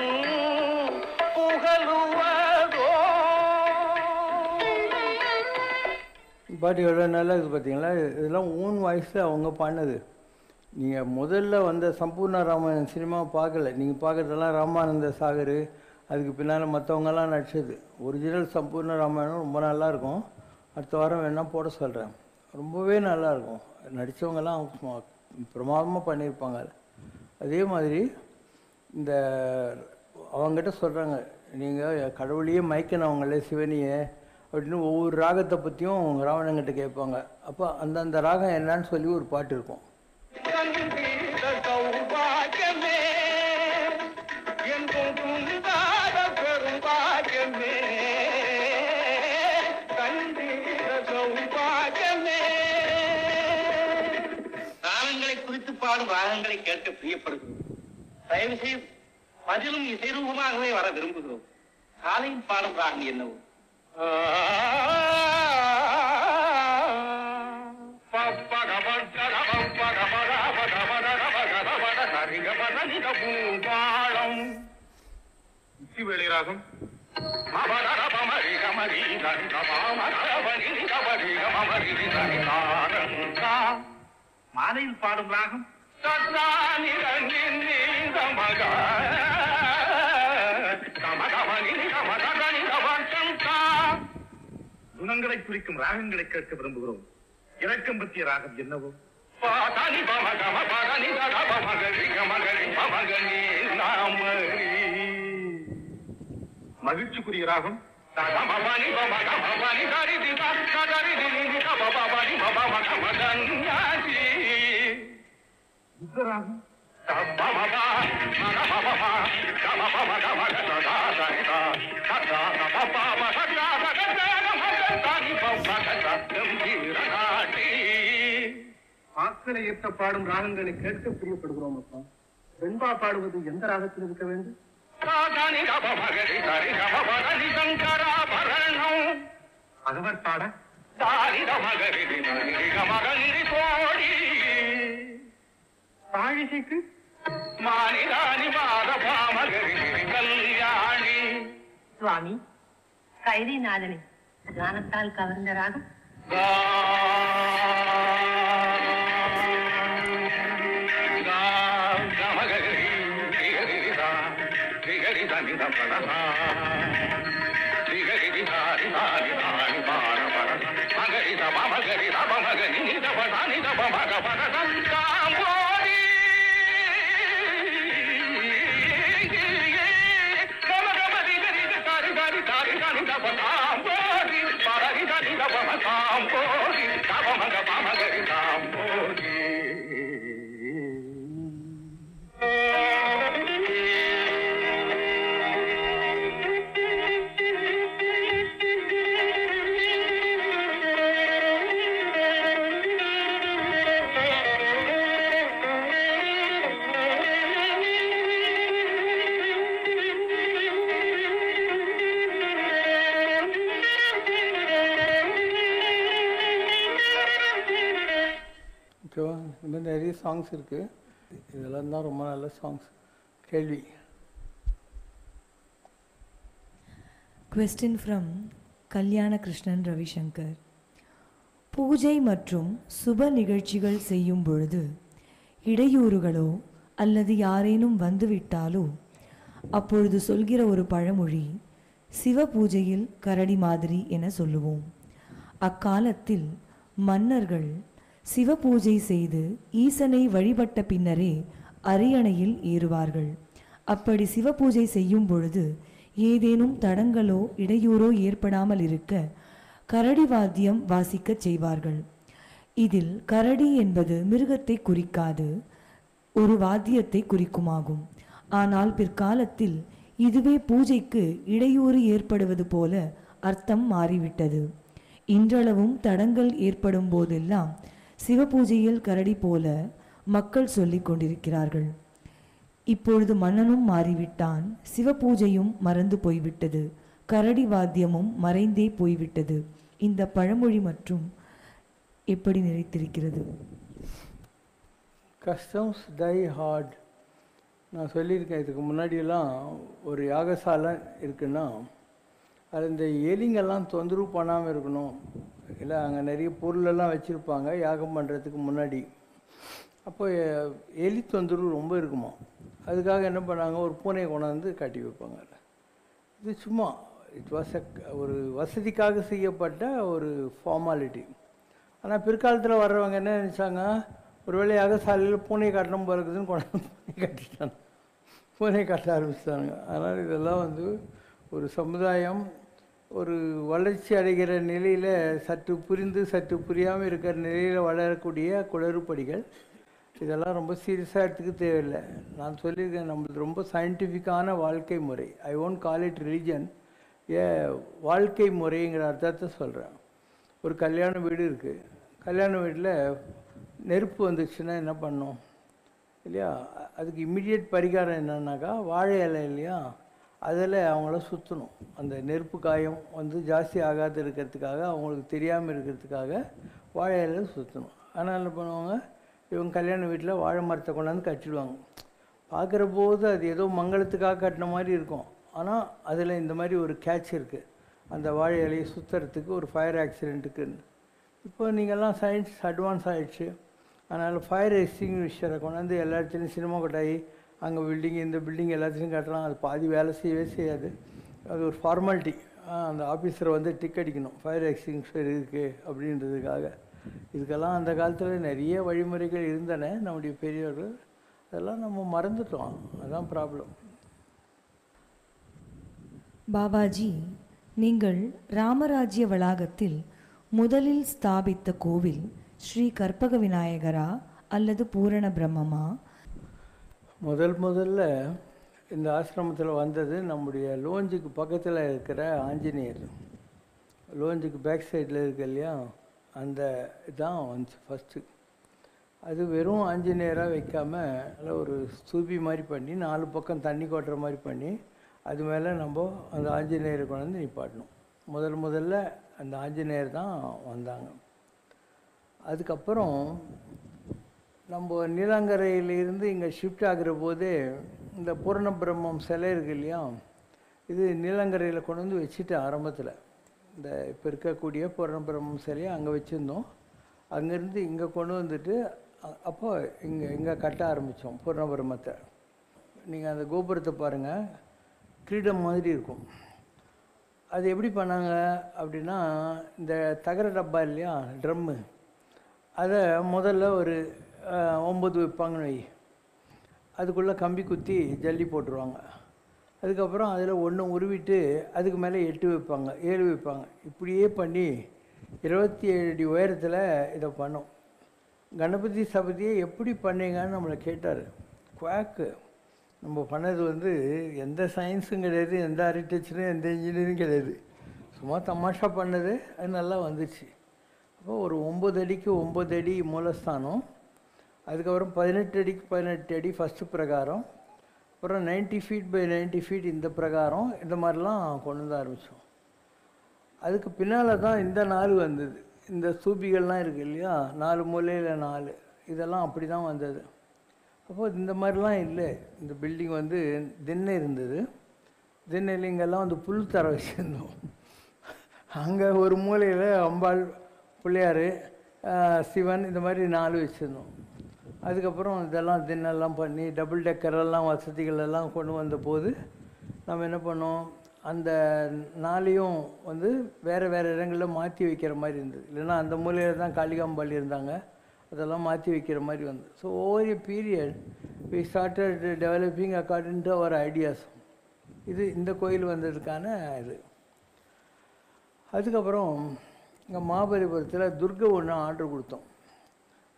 புகழுவதோ. பாட்டு எவ்வளோ நல்லா இருக்குது பார்த்தீங்களா. இதெல்லாம் ஓன் வாய்ஸில் அவங்க பாடினது. நீங்கள் முதல்ல வந்த சம்பூர்ண ராமாயணன் சினிமாவை பார்க்கல, நீங்கள் பார்க்குறதெல்லாம் ராமானந்த சாகர், அதுக்கு பின்னால் மற்றவங்கெல்லாம் நடிச்சது. ஒரிஜினல் சம்பூர்ண ராமாயணம் ரொம்ப நல்லாயிருக்கும். அடுத்த வாரம் வேணால் போட சொல்கிறேன், ரொம்பவே நல்லாயிருக்கும். நடித்தவங்கெல்லாம் பிரமாதமாக பண்ணியிருப்பாங்க. அதே மாதிரி இந்த அவங்ககிட்ட சொல்கிறாங்க, நீங்கள் கடவுளையே மயக்கினவங்களே சிவனியை அப்படின்னு ஒவ்வொரு ராகத்தை பற்றியும் ராவணங்கிட்ட கேட்பாங்க. அப்போ அந்தந்த ராகம் என்னன்னு சொல்லி ஒரு பாட்டு இருக்கும். ராகங்களை குறித்து பாடும் ராகங்களை கேட்க பிரியப்படுகிறோம். தயவு செய்து பதிலும் இசைரூபமாகவே வர விரும்புகிறோம். காலையில் பாடும் ராகம் என்னவோ வேளைராகும். மாலையில் பாடும் ராகம் குணங்களை குறிக்கும் ராகங்களை கேட்க விரும்புகிறோம். இறக்கம் பற்றிய ராகம் என்னவோ? மகிழ்ச்சிக்குரிய ராகம் ஆக்களை ஏற்ற பாடும் ராகங்களை கேட்க பிரியப்படுகிறோம். அப்பா, வெண்பா பாடுவது எந்த ராகத்தில் இருக்க வேண்டும்? பகவத் பாட தாழிசைக்கு சுவாமி, கைதிநாதனை கானத்தால் கவர்ந்த ராகம் இந்த மாதிரி நிறைய சாங்ஸ் இருக்குது. இதெல்லாம் தான் ரொம்ப நல்ல சாங்ஸ். கேள்வி. Question from கல்யாண கிருஷ்ணன் ரவிசங்கர். பூஜை மற்றும் சுப நிகழ்ச்சிகள் செய்யும் பொழுது இடையூறுகளோ அல்லது யாரேனும் வந்துவிட்டாலோ அப்பொழுது சொல்கிற ஒரு பழமொழி சிவ பூஜையில் கரடி மாதிரி என சொல்லுவோம். அக்காலத்தில் மன்னர்கள் சிவ பூஜை செய்து ஈசனை வழிபட்ட பின்னரே அரியணையில் ஏறுவார்கள். அப்படி சிவ பூஜை செய்யும் பொழுது ஏதேனும் தடங்களோ இடையூறோ ஏற்படாமல் இருக்க கரடி வாத்தியம் வாசிக்கச் செய்வார்கள். இதில் கரடி என்பது மிருகத்தை குறிக்காது, ஒரு வாத்தியத்தை குறிக்குமாகும். ஆனால் பிற்காலத்தில் இதுவே பூஜைக்கு இடையூறு ஏற்படுவது போல அர்த்தம் மாறிவிட்டது. இன்றளவும் தடங்கள் ஏற்படும் போதெல்லாம் சிவபூஜையில் கரடி போல மக்கள் சொல்லிக் கொண்டிருக்கிறார்கள். இப்பொழுது மன்னனும் மாறிவிட்டான், சிவபூஜையும் மறந்து போய்விட்டது, கரடி வாத்தியமும் மறைந்தே போய்விட்டது. இந்த பழமொழி மற்றும் எப்படி நிலைத்திருக்கிறது? Customs die hard. நான் சொல்லியிருக்கேன், இதுக்கு முன்னாடியெல்லாம் ஒரு யாகசாலை இருக்குன்னா அது இந்த எலிங்கெல்லாம் தொந்தரவு பண்ணாமல் இருக்கணும். இல்லை, அங்கே நிறைய பொருளெல்லாம் வச்சுருப்பாங்க யாகம் பண்ணுறதுக்கு முன்னாடி. அப்போ எலி தொந்தரவு ரொம்ப இருக்குமா, அதுக்காக என்ன பண்ணாங்க, ஒரு பூனையை கொண்டாந்து கட்டி வைப்பாங்க. இது சும்மா இட் வாஸ் ஒரு வசதிக்காக செய்யப்பட்ட ஒரு ஃபார்மாலிட்டி. ஆனால் பிற்காலத்தில் வர்றவங்க என்ன நினச்சாங்க, ஒருவேளை யாகசாலையில் பூனை கட்டணும் போல இருக்குதுன்னு கொண்டாந்து பூனை கட்டிட்டாங்க, பூனை கட்ட ஆரம்பிச்சிட்டாங்க. அதனால் இதெல்லாம் ஒரு சமுதாயம் ஒரு வளர்ச்சி அடைகிற நிலையில் சற்று புரிந்து சற்று புரியாமல் இருக்கிற நிலையில் வளரக்கூடிய குளறுபடிகள். இதெல்லாம் ரொம்ப சீரியஸாக எடுத்துக்க தேவையில்லை. நான் சொல்லியிருக்கேன், நம்மளுக்கு ரொம்ப சயின்டிஃபிக்கான வாழ்க்கை முறை. I won't call it religion, வாழ்க்கை முறைங்கிற அர்த்தத்தை சொல்கிறேன். ஒரு கல்யாண வீடு இருக்குது, கல்யாண வீட்டில் நெருப்பு வந்துச்சுன்னா என்ன பண்ணோம் இல்லையா, அதுக்கு இம்மிடியேட் பரிகாரம் என்னன்னாக்கா வாழை இலை இல்லையா, அதில் அவங்கள சுற்றணும். அந்த நெருப்பு காயம் ஜாஸ்தி ஆகாது இருக்கிறதுக்காக, அவங்களுக்கு தெரியாமல் இருக்கிறதுக்காக வாழை இலையை சுற்றணும். ஆனால் என்ன பண்ணுவாங்க, இவங்க கல்யாண வீட்டில் வாழை மரத்தை கொண்டாந்து கட்டிடுவாங்க. பார்க்குற போது அது ஏதோ மங்களத்துக்காக கட்டின மாதிரி இருக்கும். ஆனால் அதில் இந்த மாதிரி ஒரு கேட்ச் இருக்குது, அந்த வாழை இலையை சுற்றுறதுக்கு ஒரு ஃபயர் ஆக்சிடெண்ட்டுக்குன்னு. இப்போ நீங்கள்லாம் சயின்ஸ் அட்வான்ஸ் ஆகிடுச்சு. அதனால் ஃபயர் எக்ஸ்டிங்விஷரை கொண்டாந்து எல்லா இடத்துலையும் சினிமா கொட்டாயி அங்கே பில்டிங் இந்த பில்டிங் எல்லாத்துலேயும் கட்டலாம். அது பாதி வேலை செய்யவே செய்யாது, அது ஒரு ஃபார்மாலிட்டி. அந்த ஆஃபீஸரை டிக் அடிக்கணும், ஃபயர் எக்ஸ்டிங்விஷர் இருக்குது அப்படின்றதுக்காக. இதுக்கெல்லாம் அந்த காலத்தில் நிறைய வழிமுறைகள் இருந்தன நம்முடைய பெரியவர்கள். அதெல்லாம் நம்ம மறந்துட்டோம், அதுதான் ப்ராப்ளம். பாபாஜி, நீங்கள் ராமராஜ்ய வளாகத்தில் முதலில் ஸ்தாபித்த கோவில் ஸ்ரீ கற்பக விநாயகரா அல்லது பூரண பிரம்மமா? முதல்ல இந்த ஆசிரமத்தில் வந்தது நம்முடைய லோஞ்சுக்கு பக்கத்தில் இருக்கிற ஆஞ்சநேயர். லோஞ்சுக்கு பேக் சைடில் இருக்கு இல்லையா, அந்த இதான் வந்துச்சு ஃபஸ்ட்டு. அது வெறும் ஆஞ்சநேயராக வைக்காமல் நல்லா ஒரு ஸ்தூபி மாதிரி பண்ணி 4 பக்கம் தண்ணி கொட்டுற மாதிரி பண்ணி அது மேலே நம்ம அந்த ஆஞ்சநேயரை கொண்டு வந்து நிப்பாட்டணும். முதல்ல அந்த ஆஞ்சநேயர் தான் வந்தாங்க. அதுக்கப்புறம் நம்ம நீலாங்கரையிலிருந்து இங்கே ஷிஃப்ட் ஆகிற போதே இந்த பூரண பிரம்மம் சிலை இருக்கு இல்லையா, இது நீலாங்கரையில் கொண்டு வந்து வச்சுட்டேன் ஆரம்பத்தில். இந்த இப்போ இருக்கக்கூடிய பூரண பிரம்மம் சிலையை அங்கே வச்சுருந்தோம். அங்கேருந்து இங்கே கொண்டு வந்துட்டு அப்போ இங்கே கட்ட ஆரம்பித்தோம் பூரண பிரம்மத்தை. நீங்கள் அந்த கோபுரத்தை பாருங்கள், கிரீடம் மாதிரி இருக்கும். அது எப்படி பண்ணாங்க அப்படின்னா, இந்த தகர டப்பா இல்லையா, ட்ரம்மு, அதை முதல்ல ஒரு 9 வைப்பாங்கன்னு வை. அதுக்குள்ளே கம்பி குத்தி ஜல்லி போட்டுருவாங்க. அதுக்கப்புறம் அதில் 1 உருவிட்டு அதுக்கு மேலே 8 வைப்பாங்க, 7 வைப்பாங்க. இப்படியே பண்ணி 27 அடி உயரத்தில் இதை பண்ணோம். கணபதி சபதியை எப்படி பண்ணீங்கன்னு நம்மளை கேட்டார். குவாக்கு நம்ம பண்ணது வந்து எந்த சயின்ஸும் கிடையாது, எந்த ஆர்கிடெக்சரும் எந்த இன்ஜினியரிங் கிடையாது, சும்மா தமாஷா பண்ணது. அது நல்லா வந்துச்சு. அப்போ ஒரு 9 அடிக்கு 9 அடி மூலஸ்தானம், அதுக்கப்புறம் 18 அடிக்கு 18 அடி ஃபஸ்ட்டு பிரகாரம், அப்புறம் 90 ஃபீட் பை 90 ஃபீட் இந்த பிரகாரம், இந்த மாதிரிலாம் கொண்டு வந்து ஆரம்பித்தோம். அதுக்கு பின்னால் தான் இந்த 4 வந்தது. இந்த ஸ்தூபிகள்லாம் இருக்குது இல்லையா, 4 மூலையில் 4, இதெல்லாம் அப்படி தான் வந்தது. அப்போது இந்த மாதிரிலாம் இல்லை. இந்த பில்டிங் வந்து திண்ணை இருந்தது. திண்ணையில் இங்கெல்லாம் வந்து புல் தர வச்சுருந்தோம். அங்கே ஒரு மூலையில் அம்பாள், பிள்ளையார், சிவன், இந்த மாதிரி 4 வச்சுருந்தோம். அதுக்கப்புறம் இதெல்லாம் தின்னெல்லாம் பண்ணி டபுள் டெக்கரெல்லாம் வசதிகள் எல்லாம் கொண்டு வந்த போது நம்ம என்ன பண்ணோம், அந்த 4ஐயும் வந்து வேறு இடங்களில் மாற்றி வைக்கிற மாதிரி இருந்தது. இல்லைன்னா அந்த மூலையில் தான் காளிகாம்பாள் இருந்தாங்க, அதெல்லாம் மாற்றி வைக்கிற மாதிரி வந்தது. So over a period we started developing according to அவர் ஐடியாஸ். இது இந்த கோயில் வந்ததுக்கான இது. அதுக்கப்புறம் இங்கே மகாபலிபுரத்தில் துர்கை ஒன்று ஆர்டர் கொடுத்தோம்.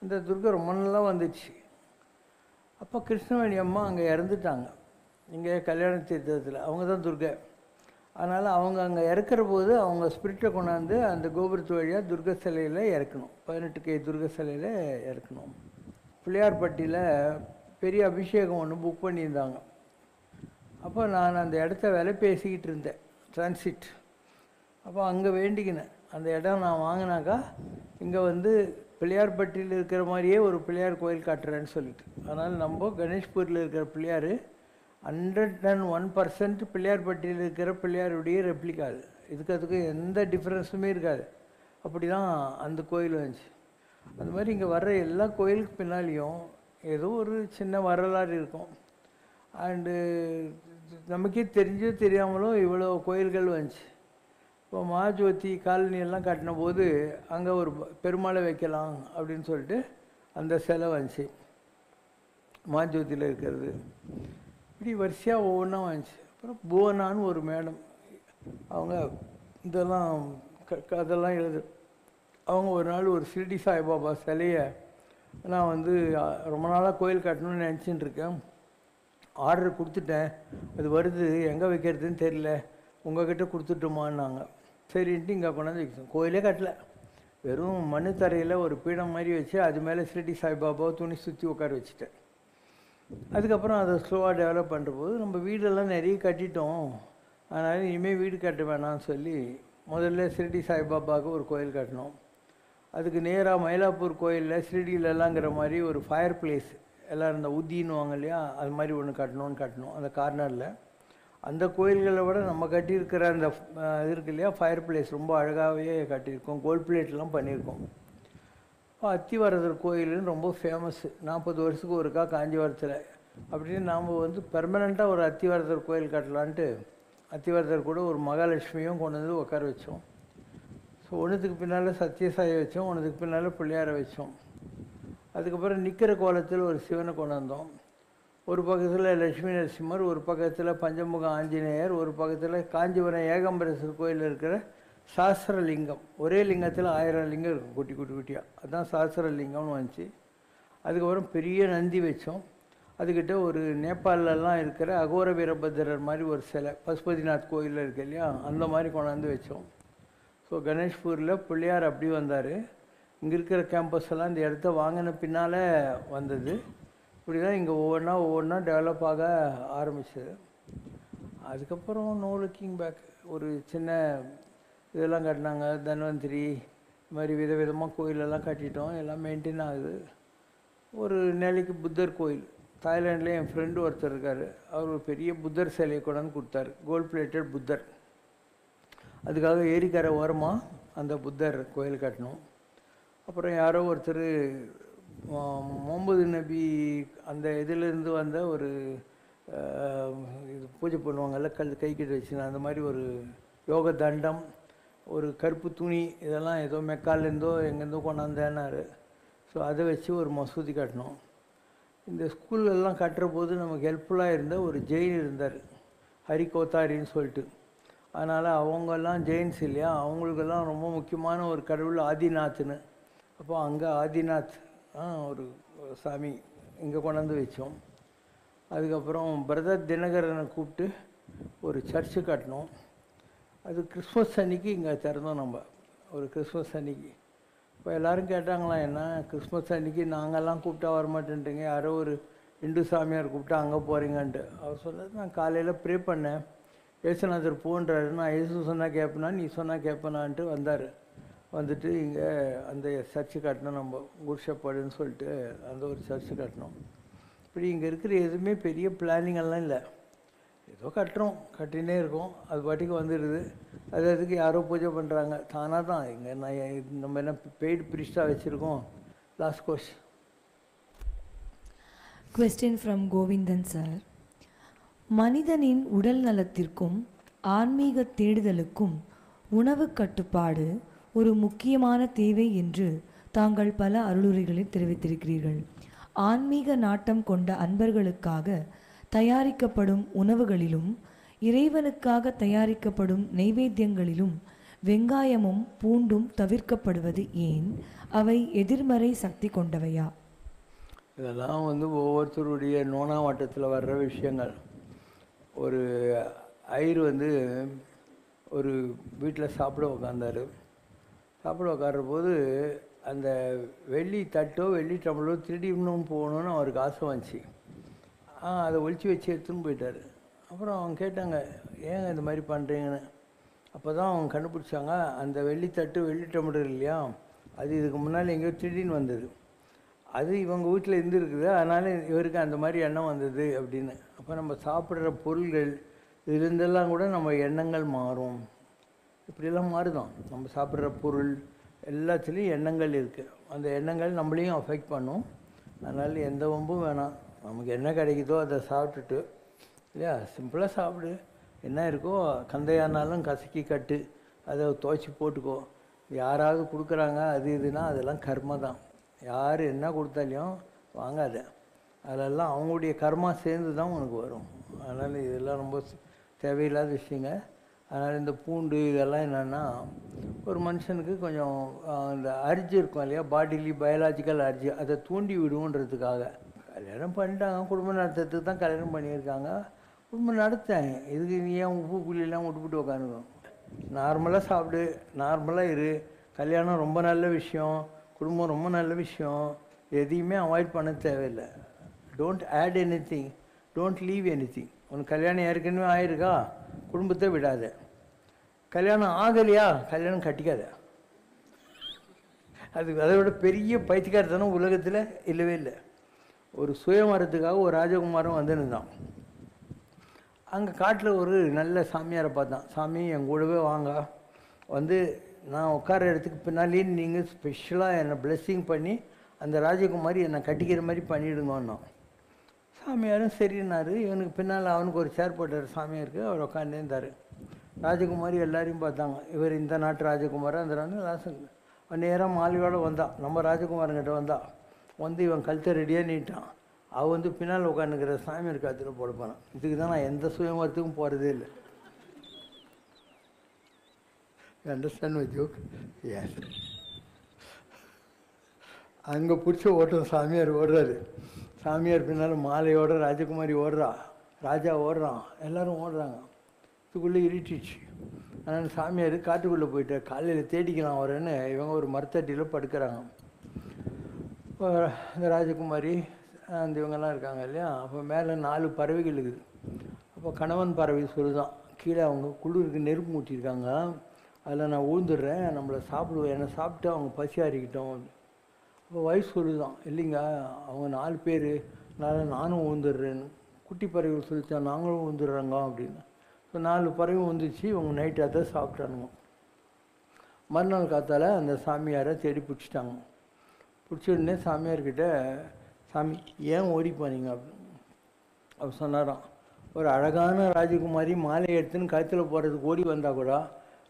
இந்த துர்கை ரொம்ப நல்லா வந்துச்சு. அப்போ கிருஷ்ணவேணி அம்மா அங்கே இறந்துட்டாங்க, இங்கே கல்யாண தீர்த்தத்தில். அவங்க தான் துர்கை. அதனால் அவங்க அங்கே இறக்குற போது அவங்க ஸ்பிரிட்டை கொண்டாந்து அந்த கோபுரத்து வழியாக துர்கை சிலையில் இறக்கணும். 18 கை துர்கை சிலையில் இறக்கணும். பிள்ளையார்பட்டியில் பெரிய அபிஷேகம் ஒன்று புக் பண்ணியிருந்தாங்க. அப்போ நான் அந்த இடத்த விலை பேசிக்கிட்டு இருந்தேன், டிரான்சிட். அப்போ அங்கே வேண்டிக்கினேன், அந்த இடம் நான் வாங்கினாக்கா இங்கே வந்து பிள்ளையார்பட்டியில் இருக்கிற மாதிரியே ஒரு பிள்ளையார் கோயில் காட்டுறேன்னு சொல்லிட்டு. அதனால் நம்ம கணேஷ்பூரில் இருக்கிற பிள்ளையார் 101% பிள்ளையார்பட்டியில் இருக்கிற பிள்ளையாருடைய ரெப்ளிகா. அதுக்கு எந்த டிஃப்ரென்ஸுமே இருக்காது. அப்படி தான் அந்த கோயில் வந்துச்சு. அந்த மாதிரி இங்கே வர்ற எல்லா கோயிலுக்கு பின்னாலேயும் ஏதோ ஒரு சின்ன வரலாறு இருக்கும். அண்டு நமக்கே தெரிஞ்சோ தெரியாமலும் இவ்வளோ கோயில்கள் வந்துச்சு. இப்போ மகாஜோதி காலனி எல்லாம் கட்டின போது அங்கே ஒரு பெருமாளை வைக்கலாம் அப்படின்னு சொல்லிட்டு அந்த சிலை வந்துச்சு, மகாஜோதியில் இருக்கிறது. இப்படி வரிசையாக ஒவ்வொன்றா வந்துச்சு. அப்புறம் புவனான்னு ஒரு மேடம், அவங்க இதெல்லாம் அதெல்லாம் அவங்க ஒரு நாள் ஒரு ஷிர்டி சாய்பாபா சிலையை நான் வந்து ரொம்ப நாளாக கோயில் கட்டணும்னு நினச்சிட்டு இருக்கேன், ஆர்டர் கொடுத்துட்டேன், அது வருது, எங்கே வைக்கிறதுன்னு தெரியல, உங்கள்கிட்ட கொடுத்துட்டோமான்னாங்க. சரின்ட்டு இங்கே கொண்டாந்து வைக்கணும். கோயிலே கட்டல, வெறும் மண்ணு தரையில் ஒரு பீடம் மாதிரி வச்சு அது மேலே ஷிர்டி சாய்பாபாவை துணி சுற்றி உட்கார வச்சுட்டேன். அதுக்கப்புறம் அதை ஸ்லோவாக டெவலப் பண்ணுற போது நம்ம வீடெல்லாம் நிறைய கட்டிட்டோம், அதனால் இனிமேல் வீடு கட்ட வேணாம்னு சொல்லி முதல்ல ஷிர்டி சாய்பாபாவுக்கு ஒரு கோயில் கட்டினோம். அதுக்கு நேராக மயிலாப்பூர் கோயிலில் ஷிர்டியிலலாங்கிற மாதிரி ஒரு ஃபயர் பிளேஸ் எல்லோரும் இந்த உத்தின்னுவாங்க இல்லையா, அது மாதிரி ஒன்று கட்டணும் அந்த கார்னரில். அந்த கோயில்களை விட நம்ம கட்டியிருக்கிற அந்த இது இருக்கு இல்லையா, ஃபயர் பிளேஸ் ரொம்ப அழகாகவே கட்டியிருக்கோம், கோல்ட் பிளேட்லாம் பண்ணியிருக்கோம். இப்போ அத்திவரதர் கோயிலுன்னு ரொம்ப ஃபேமஸ்ஸு, 40 வருஷத்துக்கு ஒருக்கா காஞ்சிபுரத்தில். அப்படின்னு நாம் வந்து பெர்மனெண்ட்டாக ஒரு அத்திவரதர் கோயில் கட்டலான்ட்டு அத்திவரதர் கூட ஒரு மகாலட்சுமியும் கொண்டு வந்து உட்கார வச்சோம். ஸோ ஸோ ஒன்றுத்துக்கு பின்னால் சத்யசாயை வச்சோம், ஒன்றுத்துக்கு பின்னால் பிள்ளையாரை வச்சோம். அதுக்கப்புறம் நிற்கிற கோலத்தில் ஒரு சிவனை கொண்டு வந்தோம். ஒரு பக்கத்தில் லட்சுமி நரசிம்மர், ஒரு பக்கத்தில் பஞ்சமுக ஆஞ்சநேயர், ஒரு பக்கத்தில் காஞ்சிபுரம் ஏகாம்பரேஸ்வரர் கோயிலில் இருக்கிற சாஸ்திரலிங்கம். ஒரே லிங்கத்தில் 1000 லிங்கம் இருக்கும், குட்டி குட்டி குட்டியாக. அதுதான் சாஸ்திரலிங்கம்னு வந்துச்சு. அதுக்கப்புறம் பெரிய நந்தி வச்சோம். அதுக்கிட்ட ஒரு நேபாளெலாம் இருக்கிற அகோர வீரபத்திரர் மாதிரி ஒரு சிலை பசுபதிநாத் கோயிலில் இருக்கு இல்லையா, அந்த மாதிரி கொண்டாந்து வச்சோம். ஸோ கணேஷ்பூரில் பிள்ளையார் அப்படி வந்தார். இங்கே இருக்கிற கேம்பஸ் எல்லாம் இந்த இடத்த வாங்கின பின்னால் வந்தது. இப்படி தான் இங்கே ஒவ்வொன்றா டெவலப் ஆக ஆரம்பிச்சது. அதுக்கப்புறம் நோ லுக்கிங் பேக். ஒரு சின்ன இதெல்லாம் கட்டினாங்க, தன்வந்திரி, இது மாதிரி விதவிதமாக கோயிலெல்லாம் கட்டிட்டோம், எல்லாம் மெயின்டைன் ஆகுது. ஒரு நிலைக்கு புத்தர் கோயில் தாய்லாண்டில் என் ஃப்ரெண்டு ஒருத்தர் இருக்கார், அவர் ஒரு பெரிய புத்தர் சிலையை கொண்டாந்து கொடுத்தாரு, கோல்ட் பிளேட்டட் புத்தர். அதுக்காக ஏரிக்கரை ஓரமாக அந்த புத்தர் கோயில் கட்டணும். அப்புறம் யாரோ ஒருத்தர் முகமது நபி அந்த இதிலேருந்து வந்த ஒரு இது பூஜை பண்ணுவாங்கல்ல, கைக்கிட்ட வச்சுன்னா அந்த மாதிரி ஒரு யோக தண்டம், ஒரு கருப்பு துணி, இதெல்லாம் ஏதோ மெக்காலேருந்தோ எங்கேருந்தோ கொண்டாந்தேன்னாரு. ஸோ அதை வச்சு ஒரு மசூதி கட்டினோம். இந்த ஸ்கூல்லெல்லாம் கட்டுற போது நமக்கு ஹெல்ப்ஃபுல்லாக இருந்த ஒரு ஜெயின் இருந்தார், ஹரி கோத்தாரின்னு சொல்லிட்டு. அதனால் அவங்கெல்லாம் ஜெயின்ஸ் இல்லையா, அவங்களுக்கெல்லாம் ரொம்ப முக்கியமான ஒரு கடவுள் ஆதிநாத்னு. அப்போ அங்கே ஆதிநாத் ஒரு சாமி இங்கே கொண்டாந்து வச்சோம். அதுக்கப்புறம் பிரதர் தினகரனை கூப்பிட்டு ஒரு சர்ச்சு கட்டினோம். அது கிறிஸ்மஸ் அன்னைக்கு இங்கே திறந்தோம் நம்ம, ஒரு கிறிஸ்மஸ் அன்னைக்கு. இப்போ எல்லோரும் கேட்டாங்களாம், என்ன கிறிஸ்மஸ் அன்றைக்கி நாங்கள்லாம் கூப்பிட்டா வரமாட்டேன்றீங்க, யாரோ ஒரு இந்து சாமியார் கூப்பிட்டா அங்கே போகிறீங்கன்ட்டு. அவர் சொன்னது, நான் காலையில் ப்ரே பண்ணேன், ஏசுநாதர் போன்றாரு, நான் ஏசு சொன்னால் கேட்பேனா நீ சொன்னால் கேட்பேனான்ட்டு வந்தார். வந்துட்டு இங்கே அந்த சர்ச்சு கட்டினோம் நம்ம, குட் ஷெப்பர்டுன்னு சொல்லிட்டு அந்த ஒரு சர்ச்சு கட்டினோம். இப்படி இங்கே இருக்கிற எதுவுமே பெரிய பிளானிங்கெல்லாம் இல்லை, ஏதோ கட்டுறோம், கட்டினே இருக்கோம், அது பாட்டுக்கு வந்துடுது. அதுக்கு யாரோ பூஜை பண்ணுறாங்க, தானாக தான். இங்கே நம்ம என்ன பெய்டு ப்ரீஸ்டாக வச்சுருக்கோம். Last question. Question from Govindan sir. மனிதனின் உடல் நலத்திற்கும் ஆன்மீக தேடுதலுக்கும் உணவு கட்டுப்பாடு ஒரு முக்கியமான தேவை என்று தாங்கள் பல அருளுரைகளில் தெரிவித்திருக்கிறீர்கள். ஆன்மீக நாட்டம் கொண்ட அன்பர்களுக்காக தயாரிக்கப்படும் உணவுகளிலும் இறைவனுக்காக தயாரிக்கப்படும் நைவேத்தியங்களிலும் வெங்காயமும் பூண்டும் தவிர்க்கப்படுவது ஏன்? அவை எதிர்மறை சக்தி கொண்டவையா? இதெல்லாம் ஒவ்வொருத்தருடைய நோனாவாட்டத்தில் வர்ற விஷயங்கள். ஒரு ஐயர் ஒரு வீட்டில் சாப்பிட உட்காந்தார். சாப்பிட உட்கார்ற போது அந்த வெள்ளி தட்டோ வெள்ளி டம்ளரோ திருடின்னு போகணுன்னு அவருக்கு ஆசை வந்துச்சு. அதை ஒழிச்சு வச்சு எடுத்துன்னு போயிட்டார். அப்புறம் அவங்க கேட்டாங்க, ஏங்க இந்த மாதிரி பண்ணுறீங்கன்னு. அப்போ தான் அவங்க கண்டுபிடிச்சாங்க, அந்த வெள்ளித்தட்டு வெள்ளி டம்ளர் இல்லையா, அது இதுக்கு முன்னால் எங்கேயோ திருடின்னு வந்தது, அது இவங்க வீட்டில் இருந்துருக்குது, அதனால் இவருக்கு அந்த மாதிரி எண்ணம் வந்தது அப்படின்னு. அப்போ நம்ம சாப்பிட்ற பொருள்கள் இதுலேருந்தெல்லாம் கூட நம்ம எண்ணங்கள் மாறும். இப்படியெல்லாம் மாறுதான். நம்ம சாப்பிட்ற பொருள் எல்லாத்துலேயும் எண்ணங்கள் இருக்குது. அந்த எண்ணங்கள் நம்மளையும் அஃபெக்ட் பண்ணும். அதனால் எந்த வம்பும் வேணாம். நமக்கு என்ன கிடைக்குதோ அதை சாப்பிட்டுட்டு இல்லையா, சிம்பிளாக சாப்பிடு. என்ன இருக்கோ கந்தையானாலும் கசக்கி கட்டு, அதை துவைச்சி போட்டுக்கோ. யாராவது கொடுக்குறாங்க அது இதுனா அதெல்லாம் கர்மா தான். யார் என்ன கொடுத்தாலையும் வாங்காத, அதெல்லாம் அவங்களுடைய கர்மா சேர்ந்து தான் உனக்கு வரும். அதனால் இதெல்லாம் ரொம்ப தேவையில்லாத விஷயங்க. அதனால் இந்த பூண்டு இதெல்லாம் என்னென்னா, ஒரு மனுஷனுக்கு கொஞ்சம் இந்த அர்ஜி இருக்கும் இல்லையா, பாடிலி பயாலாஜிக்கல் அர்ஜி, அதை தூண்டி விடுவோன்றதுக்காக கல்யாணம் பண்ணிட்டாங்க. குடும்பம் நடத்துறதுக்கு தான் கல்யாணம் பண்ணியிருக்காங்க. குடும்பம் நடத்தேன், இதுக்கு நீ ஏன் உப்பு புள்ளியெல்லாம் விட்டுவிட்டு உட்காந்துக்கணும். நார்மலாக சாப்பிடு, நார்மலாக இரு. கல்யாணம் ரொம்ப நல்ல விஷயம், குடும்பம் ரொம்ப நல்ல விஷயம், எதையுமே அவாய்ட் பண்ண தேவையில்லை. Don't add anything, don't leave anything. உனக்கு கல்யாணம் ஏற்கனவே ஆகிருக்கா, குடும்பத்தை விடாத. கல்யாணம் ஆகலையா, கல்யாணம் கட்டிக்காத. அதை விட பெரிய பைத்தியக்காரத்தனம் உலகத்தில் இல்லவே இல்லை. ஒரு சுயமரத்துக்காக ஒரு ராஜகுமாரன் வந்துருந்தான். அங்கே காட்டில் ஒரு நல்ல சாமியாரை பார்த்தான். சாமி என் கூடவே வாங்க, நான் உட்கார இடத்துக்கு பின்னாலேயே நீங்கள் ஸ்பெஷலாக என்னை பிளெஸ்ஸிங் பண்ணி அந்த ராஜகுமாரி என்னை கட்டிக்கிற மாதிரி பண்ணிவிடுங்கன்னோ. சாமியாரும் சரின்னாரு. இவனுக்கு பின்னால் அவனுக்கு ஒரு சேர் போட்டார் சாமியாருக்கு. அவர் உட்காந்துருந்தார். ராஜகுமாரி எல்லாரையும் பார்த்தாங்க. இவர் இந்த நாட்டு ராஜகுமாரி, அந்த நாட்டு லாசன். நேராக மாலையோடு வந்தான், நம்ம ராஜகுமாரங்கிட்ட வந்தான். வந்து இவன் கழுத்தை ரெடியாக நீட்டான். அவன் வந்து பின்னால் உட்காந்துக்கிற சாமியார் காத்துல போட போனான். இதுக்கு தான் நான் எந்த சுயமரத்துக்கும் போகிறதே இல்லை. Understand my joke? எஸ். அங்கே பிடிச்ச ஓட்டம் சாமியார் ஓடுறாரு. சாமியார் பின்னால் மாலையோட ராஜகுமாரி ஓடுறா, ராஜா ஓடுறான், எல்லோரும் ஓடுறாங்க. இதுக்குள்ளே இருட்டிச்சு. ஆனால் சாமியார் காட்டுக்குள்ளே போயிட்டார். காலையில் தேடிக்கலாம் வரேன்னு இவங்க ஒரு மரத்தட்டியில் படுக்கிறாங்க. இந்த ராஜகுமாரி அந்த இவங்கெல்லாம் இருக்காங்க இல்லையா. அப்போ மேலே 4 பறவைகள் இருக்குது. அப்போ கணவன் பறவை சொல்லுதான், கீழே அவங்க குளிருக்கு நெருப்பு மூட்டியிருக்காங்க, அதில் நான் ஊழ்ந்துடுறேன், நம்மளை சாப்பிடுவேன், என்னை சாப்பிட்டு அவங்க பசி அறிக்கிட்டோம். அப்போ வயசு சொல்லுதான், இல்லைங்க அவங்க 4 பேர், நானும் ஊழ்ந்துடுறேன்னு. குட்டி பறவைகள் சொல்லித்தான், நாங்களும் ஊழ்ந்துடுறாங்க அப்படின்னு. ஸோ 4 பறவை வந்துச்சு. இவங்க நைட்டாக தான் சாப்பிட்டானுங்க. மறுநாள் காத்தால் அந்த சாமியாரை தேடி பிடிச்சிட்டாங்க. பிடிச்ச உடனே சாமியார்கிட்ட, சாமி ஏன் ஓடி போனீங்க அப்படின்னு அவர் சொன்னாராம், ஒரு அழகான ராஜகுமாரி மாலை எடுத்துன்னு கழுத்தில் போகிறதுக்கு ஓடி வந்தால் கூட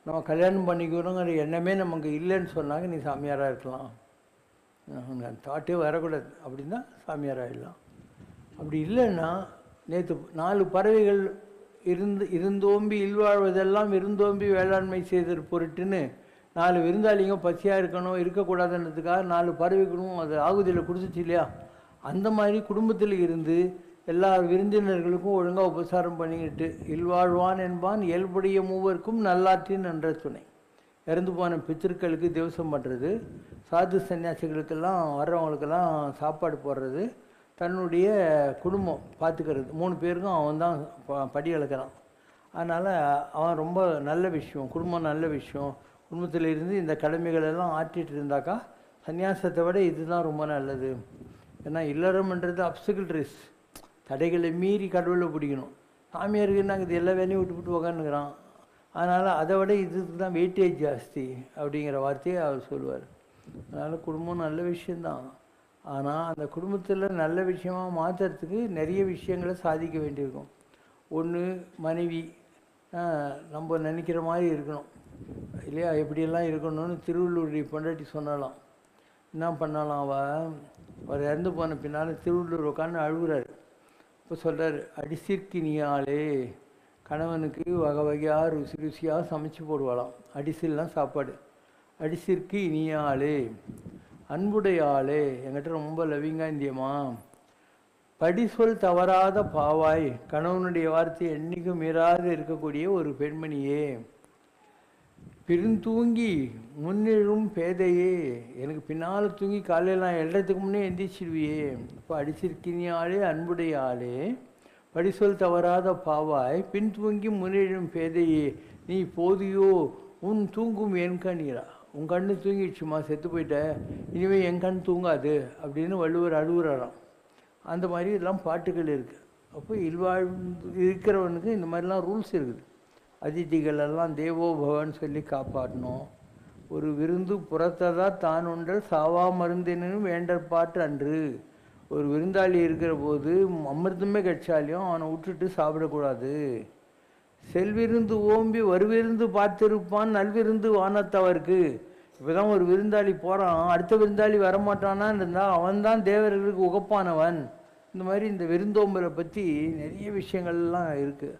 நம்ம கல்யாணம் பண்ணிக்கிறோங்கிற எண்ணமே நமக்கு இல்லைன்னு சொன்னாங்க, நீ சாமியாராக இருக்கலாம், தாட்டே வரக்கூடாது அப்படின்னா சாமியாராக ஆகிடலாம். அப்படி இல்லைன்னா நேற்று 4 பறவைகள் இருந்தோம்பி இல்வாழ்வதெல்லாம் இருந்தோம்பி வேளாண்மை செய்த பொருட்டுன்னு 4 விருந்தாளிங்க பசியாக இருக்கணும் இருக்கக்கூடாதுன்றதுக்காக 4 பறவைகளும் அது ஆகுதியில் கொடுத்துச்சு இல்லையா. அந்த மாதிரி குடும்பத்தில் இருந்து எல்லா விருந்தினர்களுக்கும் ஒழுங்காக உபசாரம் பண்ணிக்கிட்டு இல்வாழ்வான் என்பான் இயல்புடைய மூவருக்கும் நல்லாற்றின் என்ற துணை. இறந்து போன பித்திருக்களுக்கு திவசம் பண்ணுறது, சாது சன்னியாசிகளுக்கெல்லாம் வர்றவங்களுக்கெல்லாம் சாப்பாடு போடுறது, தன்னுடைய குடும்பம் பார்த்துக்கிறது. 3 பேருக்கும் அவன் தான் படி அளக்கிறான். அதனால் அவன் ரொம்ப நல்ல விஷயம், குடும்பம் நல்ல விஷயம். குடும்பத்தில் இருந்து இந்த கடமைகள் எல்லாம் ஆற்றிட்டு இருந்தாக்கா சன்னியாசத்தை விட இதுதான் ரொம்ப நல்லது. ஏன்னா இல்லறம்ன்றது அப்சகிள்ட்ரிஸ், தடைகளை மீறி கடவுளை பிடிக்கணும். சாமியாருக்கு நாங்கள் இது எல்லா வேலையும் விட்டு உக்காந்துக்கிறான். அதனால் அதை விட இதுக்கு தான் வெயிட்டேஜ் ஜாஸ்தி அப்படிங்கிற வார்த்தையை அவர் சொல்லுவார். அதனால் குடும்பம் நல்ல விஷயந்தான். ஆனால் அந்த குடும்பத்தில் நல்ல விஷயமாக மாற்றுறதுக்கு நிறைய விஷயங்களை சாதிக்க வேண்டியிருக்கும். ஒன்று, மனைவி நம்ம நினைக்கிற மாதிரி இருக்கணும் இல்லையா, எப்படியெல்லாம் இருக்கணும்னு திருவள்ளூர் பொண்டாட்டி சொன்னாலாம். என்ன பண்ணாலாம், அவர் இறந்து போன பின்னால் திருவள்ளூர் உட்காந்து அழுகுறாரு. இப்போ சொல்கிறார், அடிசிற்கினியாலே கணவனுக்கு வகை வகையாக ருசி ருசியாக சமைச்சு போடுவாளாம். அடிசில்லாம் சாப்பாடு. அடிசிற்கு இனியாலே அன்புடையாளே, என்கிட்ட ரொம்ப லவ்விங்காக இந்தியம்மா. படிசொல் தவறாத பாவாய், கணவனுடைய வார்த்தை என்றைக்கும் மீறாது இருக்கக்கூடிய ஒரு பெண்மணியே. பிரிந்தூங்கி முன்னெழும் பேதையே, எனக்கு பின்னால் தூங்கி காலையில் நான் எழுறதுக்கு முன்னே எந்திரிச்சிடுவியே. இப்போ அடிச்சிருக்கினியாலே அன்புடையாளே, படிசொல் தவறாத பாவாய், பின் தூங்கி முன்னெழும் பேதையே, நீ போதியோ உன் தூங்கும் என் கண்ணீரா. உன் கண்ணு தூங்கிடுச்சுமா, செத்து போயிட்ட, இனிமேல் என் கண் தூங்காது அப்படின்னு வள்ளுவர் அழுகுறாராம். அந்த மாதிரி எல்லாம் பாட்டுகள் இருக்குது. அப்போ இருக்கிறவனுக்கு இந்த மாதிரிலாம் ரூல்ஸ் இருக்குது. அதிதிகளெல்லாம் தேவோ பவன் சொல்லி காப்பாற்றணும். ஒரு விருந்து புறத்ததா தான் ஒன்றல் சாவா மருந்தினும் வேண்டற்பாட்டு அன்று. ஒரு விருந்தாளி இருக்கிற போது அமிர்தமே கட்சாலையும் அவனை விட்டுட்டு சாப்பிடக்கூடாது. செல்விருந்து ஓம்பி வருவிருந்து பார்த்திருப்பான் நல்விருந்து வானத்தவருக்கு. இப்போ தான் ஒரு விருந்தாளி போகிறான், அடுத்த விருந்தாளி வரமாட்டானான்னு இருந்தால் அவன்தான் தேவர்களுக்கு உகப்பானவன். இந்த மாதிரி இந்த விருந்தோம்பலை பற்றி நிறைய விஷயங்கள்லாம் இருக்குது.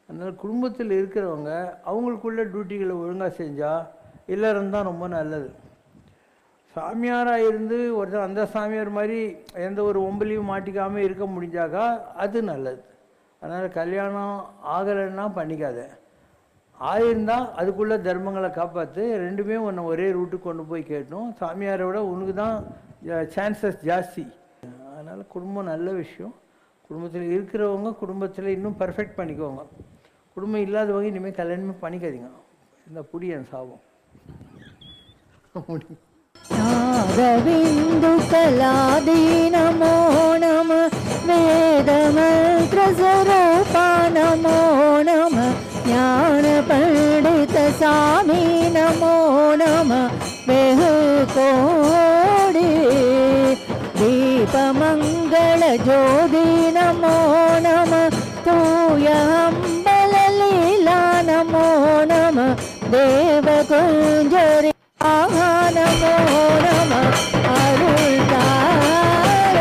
அதனால் குடும்பத்தில் இருக்கிறவங்க அவங்களுக்குள்ள டியூட்டிகளை ஒழுங்காக செஞ்சால் இல்லறம் தான் ரொம்ப நல்லது. சாமியாராக இருந்து ஒருத்தர் அந்த சாமியார் மாதிரி எந்த ஒரு ஒம்பலையும் மாட்டிக்காமல் இருக்க முடிஞ்சாக்கா அது நல்லது. அதனால் கல்யாணம் ஆகலைன்னா பண்ணிக்காத, ஆயிருந்தால் அதுக்குள்ளே தர்மங்களை காப்பாற்று. ரெண்டுமே ஒன்று ஒரே ரூட்டுக்கு கொண்டு போய் கேட்டணும். சாமியாரை விட உனக்கு தான் சான்சஸ் ஜாஸ்தி. அதனால் குடும்பம் நல்ல விஷயம். குடும்பத்தில் இருக்கிறவங்க குடும்பத்தில் இன்னும் பர்ஃபெக்ட் பண்ணிக்கோங்க. குடும்பம் இல்லாதவங்க இனிமேல் கல்யாணமே பண்ணிக்காதீங்க. இந்த புடியன் சாபம். நாதவிந்து கலாதீனமோ நம வேதமந்திரஸ்வரூபா நமோ நம ஞான பண்டித சாமி நமோ நம வெகு கோடி தீபமங்கள ஜோதி நமோ நம தூய அம்பல லீலா நமோ தேவ குஞ்சரி நமோ நம அருள் தாராய்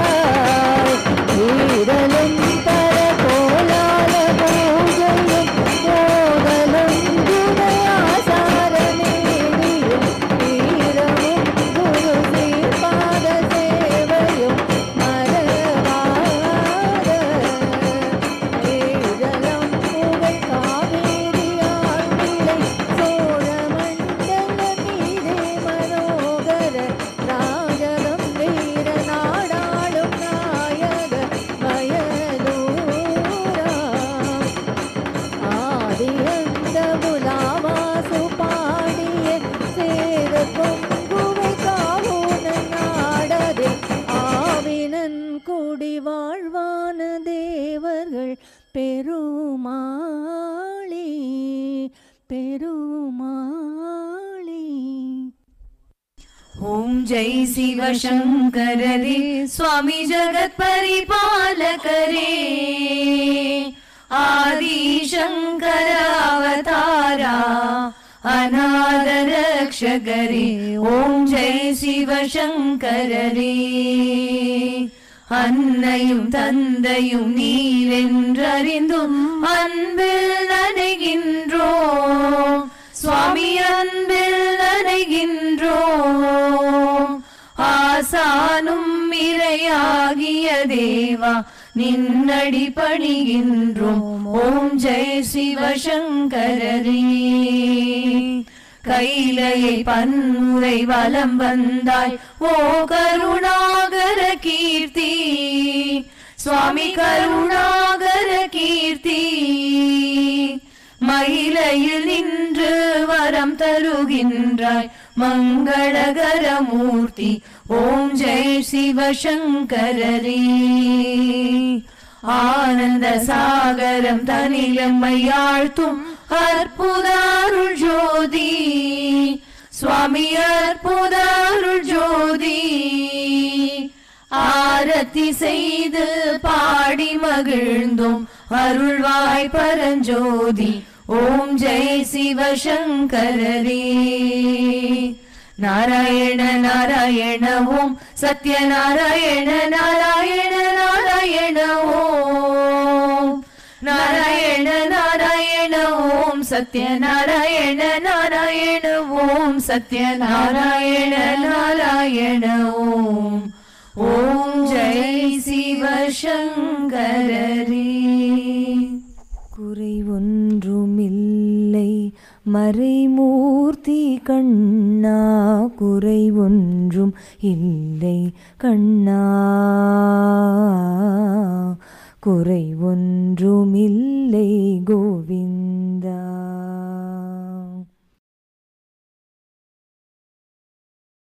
வீரலும் பர கோலால பூஜையும் கோதலும் துணையாசார நீதியும் வீரமும் குரு சீர்பாத சேவையும் மறவாத ஏதலம் புகழ் காவேரியாள் விளை சோழ மண்டல மீதே மனோகர ராஜகம் வீர நாடாளும் நாயக மயலூரா ஆதியந்த புலாவாசு பாடிய சேர பொங்குவை காவுன நாடதே ஆவினன் குடி வாழ்வான தேவர்கள் பெருமாளே பெருமாளே. ஓம் ஜெய் சிவ சங்கரரே சுவாமி ஜகத் பரிபாலகரே ஆதி சங்கர அவதாரா அநாத ரக்ஷகரே ஓம் ஜெய் சிவ சங்கரரே அன்னையும் தந்தையும் நீரென்றறிந்தும் அன்பில் நனைகின்றோம் சுவாமி அன்பில் நனைகின்றோம் ஆசானும் இறையாகிய தேவா நின்னடி பணிகின்றோம் ஓம் ஜெய் சிவசங்கரரே கைலையை பன்முறை வலம் வந்தாய் ஓ கருணாகர கீர்த்தி சுவாமி கருணாகர கீர்த்தி மயிலையில் நின்று வரம் தருகின்றாய் மங்களகர மூர்த்தி ஓம் ஜெய் சிவசங்கரரே ஆனந்த சாகரம் தனிலம்மையாழ்த்தும் அற்புத அருள் ஜோதி சுவாமி அற்புத அருள் ஜோதி ஆரத்தி செய்து பாடி மகிழ்ந்தோம் அருள்வாய் பரஞ்சோதி ஓம் ஜெய் சிவசங்கரரே நாராயண நாராயண ஓம் சத்யநாராயண நாராயண நாராயண ஓம் நாராயண நாராயண ஓம் சத்யநாராயண நாராயண ஓம் சத்யநாராயண நாராயண ஓம் ஓம் ஜெய் சிவசங்கரரே குறை ஒன்றுமில்லை மறைமூர்த்தி கண்ணா குறை ஒன்றும் இல்லை கண்ணா குறை ஒன்றுமில்லை கோவிந்தா